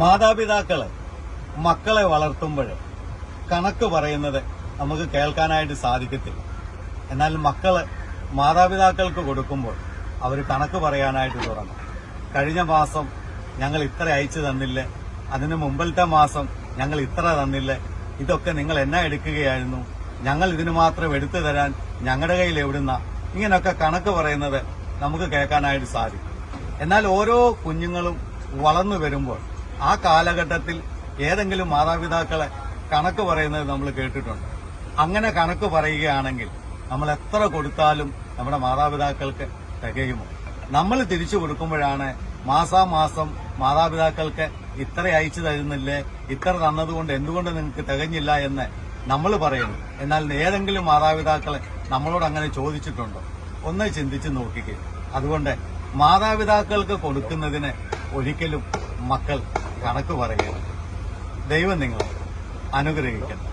മാതാപിതാക്കള് മക്കളെ വളർത്തുമ്പോൾ കണക്ക് പറയുന്നത് നമുക്ക് കേൾക്കാനായിട്ട് സാധിക്കത്തില്ല. എന്നാൽ മക്കള് മാതാപിതാക്കൾക്ക് കൊടുക്കുമ്പോൾ അവർ കണക്ക് പറയാനായിട്ട് തുടങ്ങും. കഴിഞ്ഞ മാസം ഞങ്ങൾ ഇത്ര അയച്ചു തന്നില്ലേ, അതിന് മുമ്പിലത്തെ മാസം ഞങ്ങൾ ഇത്ര തന്നില്ലേ, ഇതൊക്കെ നിങ്ങൾ എന്നാ എടുക്കുകയായിരുന്നു, ഞങ്ങൾ ഇതിന് മാത്രം എടുത്തു തരാൻ ഞങ്ങളുടെ കയ്യിൽ എവിടുന്ന, ഇങ്ങനെയൊക്കെ കണക്ക് പറയുന്നത് നമുക്ക് കേൾക്കാനായിട്ട് സാധിക്കും. എന്നാൽ ഓരോ കുഞ്ഞുങ്ങളും വളർന്നു വരുമ്പോൾ ആ കാലഘട്ടത്തിൽ ഏതെങ്കിലും മാതാപിതാക്കളെ കണക്ക് പറയുന്നത് നമ്മൾ കേട്ടിട്ടുണ്ട്. അങ്ങനെ കണക്ക് പറയുകയാണെങ്കിൽ നമ്മൾ എത്ര കൊടുത്താലും നമ്മുടെ മാതാപിതാക്കൾക്ക് തികയുമോ? നമ്മൾ തിരിച്ചു കൊടുക്കുമ്പോഴാണ് മാസാമാസം മാതാപിതാക്കൾക്ക് ഇത്ര അയച്ചു തരുന്നില്ലേ, ഇത്ര തന്നതുകൊണ്ട് എന്തുകൊണ്ട് നിങ്ങൾക്ക് തികഞ്ഞില്ല എന്ന് നമ്മൾ പറയുന്നു. എന്നാൽ ഏതെങ്കിലും മാതാപിതാക്കളെ നമ്മളോട് അങ്ങനെ ചോദിച്ചിട്ടുണ്ടോ? ഒന്ന് ചിന്തിച്ച് നോക്കിക്കുക. അതുകൊണ്ട് മാതാപിതാക്കൾക്ക് കൊടുക്കുന്നതിന് ഒരിക്കലും മക്കൾ കണക്ക് പറയരുത്. ദൈവം നിങ്ങളെ അനുഗ്രഹിക്കട്ടെ.